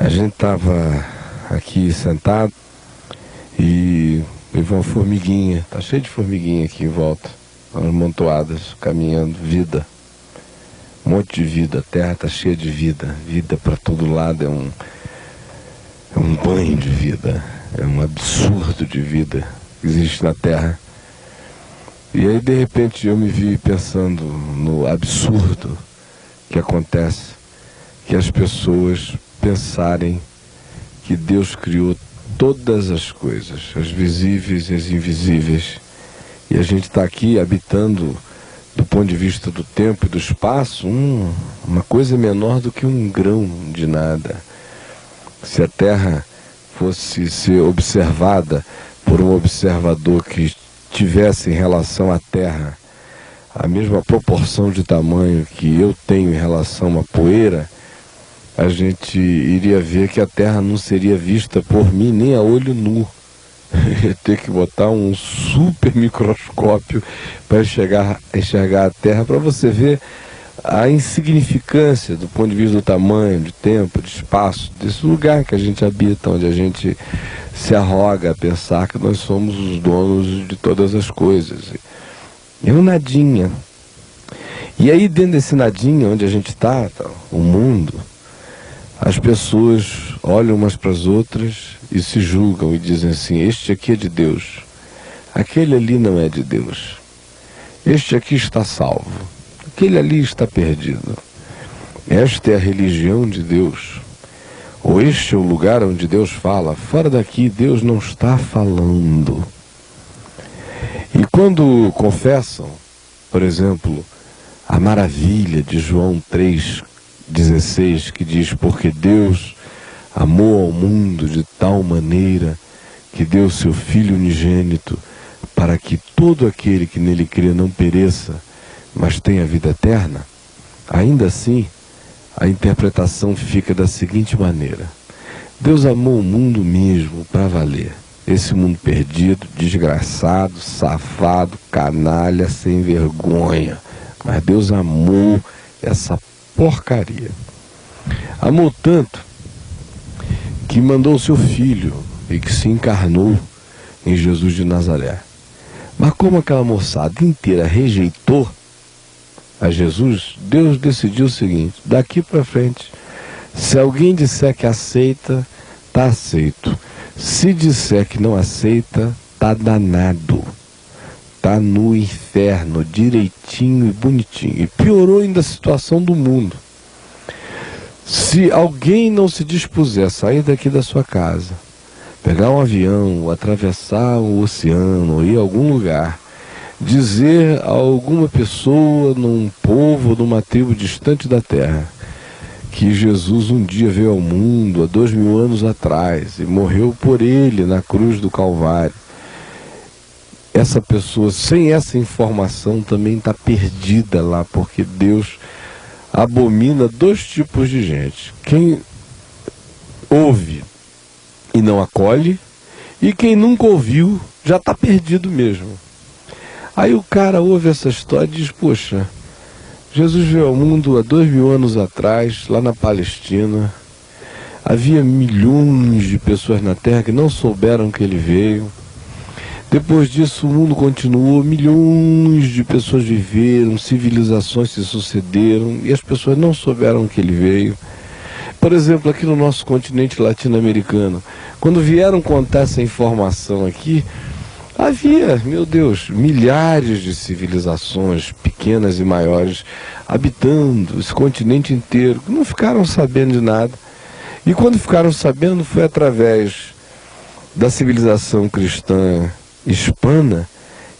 A gente estava aqui sentado e veio uma formiguinha, tá cheio de formiguinha aqui em volta, amontoadas, caminhando, vida, um monte de vida, a terra tá cheia de vida, vida para todo lado, é um banho de vida, é um absurdo de vida que existe na terra. E aí de repente eu me vi pensando no absurdo que acontece, que as pessoas pensarem que Deus criou todas as coisas, as visíveis e as invisíveis, e a gente está aqui habitando, do ponto de vista do tempo e do espaço, uma coisa menor do que um grão de nada. Se a Terra fosse ser observada por um observador que tivesse em relação à Terra a mesma proporção de tamanho que eu tenho em relação a uma poeira, a gente iria ver que a Terra não seria vista por mim nem a olho nu. Ia ter que botar um super microscópio para enxergar a Terra, para você ver a insignificância do ponto de vista do tamanho, de tempo, de espaço, desse lugar que a gente habita, onde a gente se arroga a pensar que nós somos os donos de todas as coisas. É um nadinha. E aí dentro desse nadinha onde a gente está, o mundo, as pessoas olham umas para as outras e se julgam e dizem assim: este aqui é de Deus, aquele ali não é de Deus, este aqui está salvo, aquele ali está perdido, esta é a religião de Deus, ou este é o lugar onde Deus fala, fora daqui Deus não está falando. E quando confessam, por exemplo, a maravilha de João 3,16, que diz: porque Deus amou ao mundo de tal maneira que deu seu Filho unigênito, para que todo aquele que nele crê não pereça, mas tenha vida eterna, ainda assim, a interpretação fica da seguinte maneira: Deus amou o mundo mesmo, para valer. Esse mundo perdido, desgraçado, safado, canalha, sem vergonha. Mas Deus amou essa porcaria. Amou tanto que mandou o seu Filho e que se encarnou em Jesus de Nazaré. Mas como aquela moçada inteira rejeitou a Jesus, Deus decidiu o seguinte: daqui para frente, se alguém disser que aceita, está aceito. Se disser que não aceita, está danado. Está no inferno, direitinho e bonitinho. E piorou ainda a situação do mundo. Se alguém não se dispuser a sair daqui da sua casa, pegar um avião, atravessar o oceano, ou ir a algum lugar, dizer a alguma pessoa, num povo, numa tribo distante da terra, que Jesus um dia veio ao mundo há 2000 anos atrás e morreu por ele na cruz do Calvário, essa pessoa, sem essa informação, também está perdida lá, porque Deus abomina dois tipos de gente: quem ouve e não acolhe, e quem nunca ouviu já está perdido mesmo. Aí o cara ouve essa história e diz: poxa, Jesus veio ao mundo há 2000 anos atrás, lá na Palestina. Havia milhões de pessoas na Terra que não souberam que ele veio. Depois disso o mundo continuou, milhões de pessoas viveram, civilizações se sucederam e as pessoas não souberam que ele veio. Por exemplo, aqui no nosso continente latino-americano, quando vieram contar essa informação aqui, havia, meu Deus, milhares de civilizações, pequenas e maiores, habitando esse continente inteiro, que não ficaram sabendo de nada. E quando ficaram sabendo, foi através da civilização cristã hispana,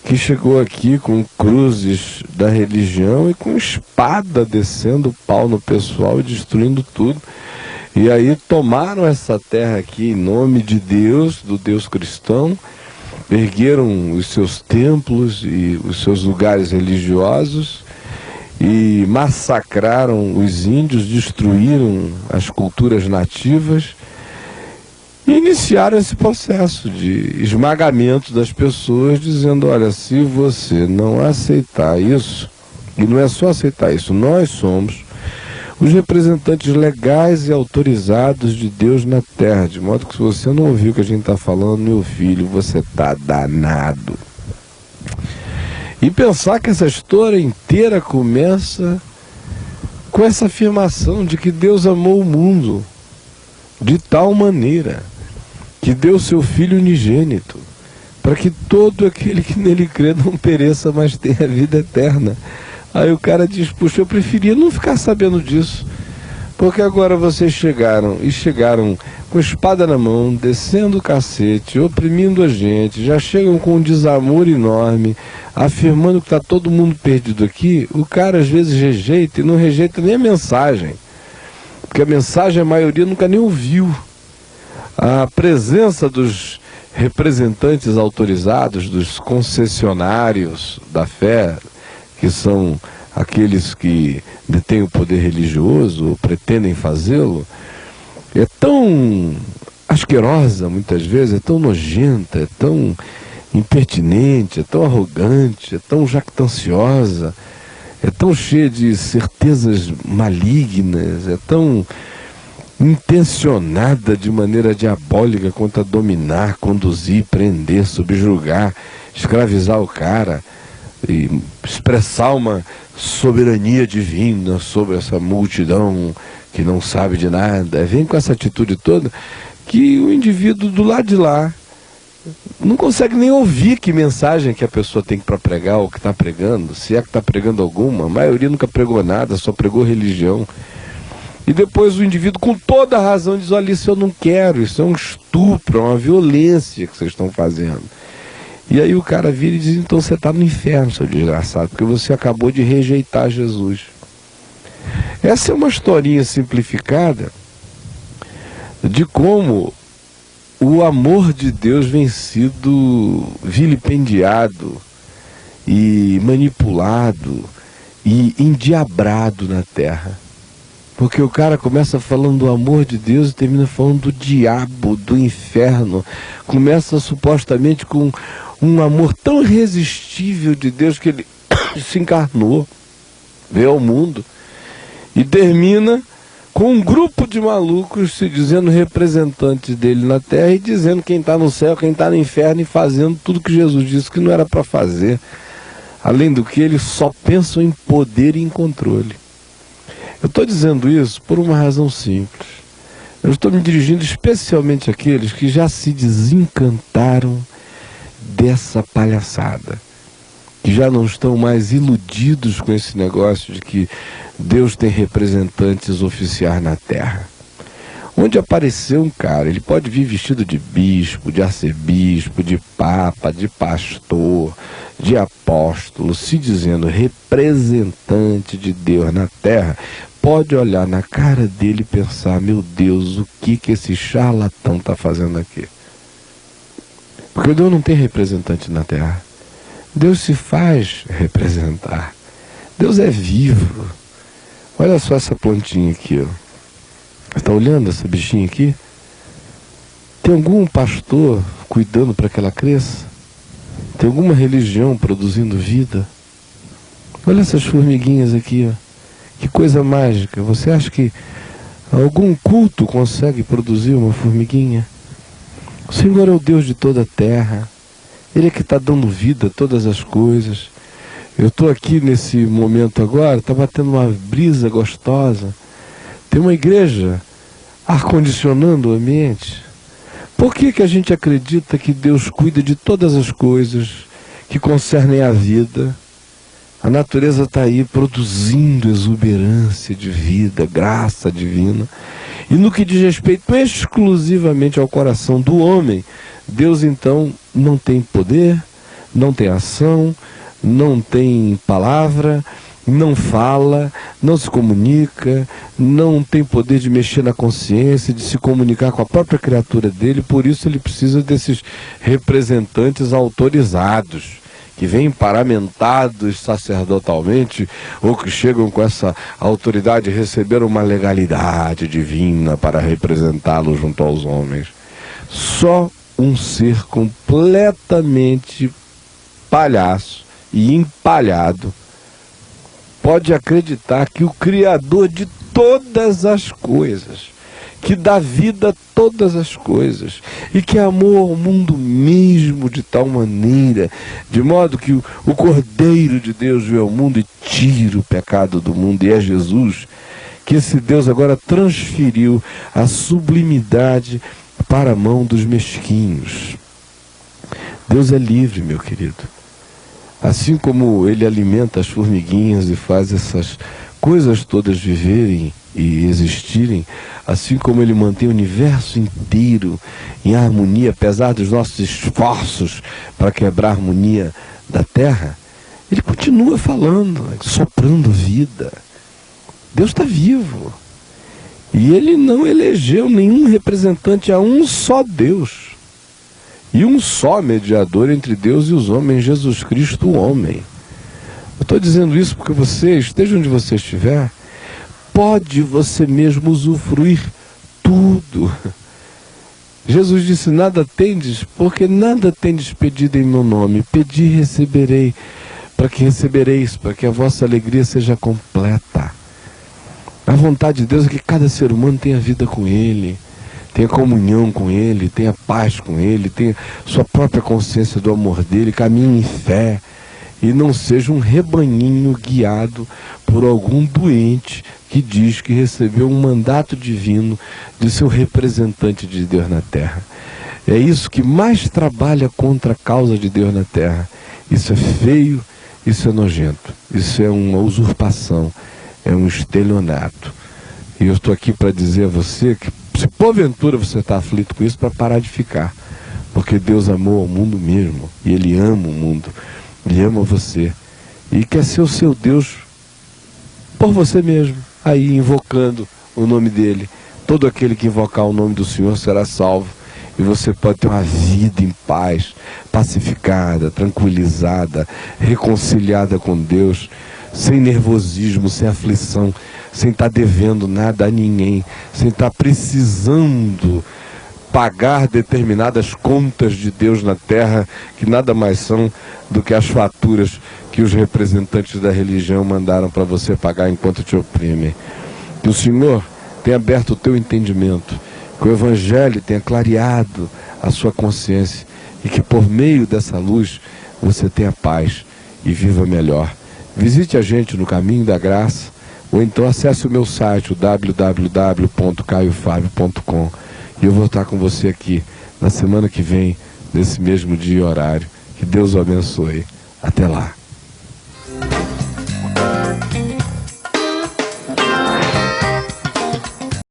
que chegou aqui com cruzes da religião e com espada descendo o pau no pessoal e destruindo tudo. E aí tomaram essa terra aqui em nome de Deus, do Deus cristão, ergueram os seus templos e os seus lugares religiosos e massacraram os índios, destruíram as culturas nativas e iniciaram esse processo de esmagamento das pessoas, dizendo: olha, se você não aceitar isso, e não é só aceitar isso, nós somos os representantes legais e autorizados de Deus na terra, de modo que se você não ouviu o que a gente está falando, meu filho, você está danado. E pensar que essa história inteira começa com essa afirmação de que Deus amou o mundo de tal maneira que deu seu Filho unigênito, para que todo aquele que nele crê não pereça, mas tenha vida eterna. Aí o cara diz, puxa, eu preferia não ficar sabendo disso, porque agora vocês chegaram com espada na mão, descendo o cacete, oprimindo a gente, já chegam com um desamor enorme, afirmando que está todo mundo perdido aqui. O cara às vezes rejeita e não rejeita nem a mensagem, porque a mensagem a maioria nunca nem ouviu. A presença dos representantes autorizados, dos concessionários da fé, que são aqueles que detêm o poder religioso ou pretendem fazê-lo, é tão asquerosa muitas vezes, é tão nojenta, é tão impertinente, é tão arrogante, é tão jactanciosa, é tão cheia de certezas malignas, é tão intencionada de maneira diabólica quanto a dominar, conduzir, prender, subjugar, escravizar o cara e expressar uma soberania divina sobre essa multidão que não sabe de nada. Vem com essa atitude toda que o indivíduo do lado de lá não consegue nem ouvir que mensagem que a pessoa tem para pregar ou que está pregando, se é que está pregando alguma. A maioria nunca pregou nada, só pregou religião. E depois o indivíduo, com toda a razão, diz, olha, isso eu não quero, isso é um estupro, é uma violência que vocês estão fazendo. E aí o cara vira e diz, então você está no inferno, seu desgraçado, porque você acabou de rejeitar Jesus. Essa é uma historinha simplificada de como o amor de Deus vem sido vilipendiado e manipulado e endiabrado na terra. Porque o cara começa falando do amor de Deus e termina falando do diabo, do inferno. Começa supostamente com um amor tão irresistível de Deus que ele se encarnou, veio ao mundo. E termina com um grupo de malucos se dizendo representantes dele na terra e dizendo quem está no céu, quem está no inferno, e fazendo tudo que Jesus disse que não era para fazer. Além do que, eles só pensam em poder e em controle. Eu estou dizendo isso por uma razão simples. Eu estou me dirigindo especialmente àqueles que já se desencantaram dessa palhaçada, que já não estão mais iludidos com esse negócio de que Deus tem representantes oficiais na terra. Onde apareceu um cara, ele pode vir vestido de bispo, de arcebispo, de papa, de pastor, de apóstolo, se dizendo representante de Deus na terra, pode olhar na cara dele e pensar, meu Deus, o que esse charlatão está fazendo aqui? Porque Deus não tem representante na terra. Deus se faz representar. Deus é vivo. Olha só essa plantinha aqui, ó. Está olhando essa bichinha aqui? Tem algum pastor cuidando para que ela cresça? Tem alguma religião produzindo vida? Olha essas formiguinhas aqui, ó. Que coisa mágica. Você acha que algum culto consegue produzir uma formiguinha? O Senhor é o Deus de toda a terra. Ele é que está dando vida a todas as coisas. Eu estou aqui nesse momento agora, está batendo uma brisa gostosa. Tem uma igreja ar-condicionando o ambiente. Por que a gente acredita que Deus cuida de todas as coisas que concernem a vida? A natureza está aí produzindo exuberância de vida, graça divina. E no que diz respeito exclusivamente ao coração do homem, Deus então não tem poder, não tem ação, não tem palavra, não fala, não se comunica, não tem poder de mexer na consciência, de se comunicar com a própria criatura dele. Por isso ele precisa desses representantes autorizados, que vêm paramentados sacerdotalmente, ou que chegam com essa autoridade e receberam uma legalidade divina para representá-lo junto aos homens. Só um ser completamente palhaço e empalhado pode acreditar que o Criador de todas as coisas, que dá vida a todas as coisas, e que amou ao mundo mesmo de tal maneira, de modo que o Cordeiro de Deus veio ao mundo e tira o pecado do mundo, e é Jesus, que esse Deus agora transferiu a sublimidade para a mão dos mesquinhos. Deus é livre, meu querido. Assim como Ele alimenta as formiguinhas e faz essas coisas todas viverem e existirem, assim como Ele mantém o universo inteiro em harmonia, apesar dos nossos esforços para quebrar a harmonia da Terra, Ele continua falando, soprando vida. Deus está vivo. E Ele não elegeu nenhum representante a um só Deus. E um só mediador entre Deus e os homens, Jesus Cristo, o homem. Eu estou dizendo isso porque você, esteja onde você estiver, pode você mesmo usufruir tudo. Jesus disse, nada tendes, porque nada tendes pedido em meu nome. Pedi e receberei, para que recebereis, para que a vossa alegria seja completa. A vontade de Deus é que cada ser humano tenha vida com Ele, tenha comunhão com Ele, tenha paz com Ele, tenha sua própria consciência do amor dEle, caminhe em fé, e não seja um rebanhinho guiado por algum doente que diz que recebeu um mandato divino de seu representante de Deus na terra. É isso que mais trabalha contra a causa de Deus na terra. Isso é feio, isso é nojento, isso é uma usurpação, é um estelionato. E eu estou aqui para dizer a você que, se porventura você está aflito com isso, para parar de ficar. Porque Deus amou ao mundo mesmo, e Ele ama o mundo, Ele ama você, e quer ser o seu Deus por você mesmo, aí invocando o nome dEle. Todo aquele que invocar o nome do Senhor será salvo, e você pode ter uma vida em paz, pacificada, tranquilizada, reconciliada com Deus, sem nervosismo, sem aflição, sem estar devendo nada a ninguém, sem estar precisando pagar determinadas contas de Deus na terra, que nada mais são do que as faturas que os representantes da religião mandaram para você pagar enquanto te oprimem. Que o Senhor tenha aberto o teu entendimento, que o Evangelho tenha clareado a sua consciência, e que por meio dessa luz você tenha paz e viva melhor. Visite a gente no Caminho da Graça, ou então acesse o meu site, o www.caiofabio.com, e eu vou estar com você aqui na semana que vem, nesse mesmo dia e horário. Que Deus o abençoe. Até lá.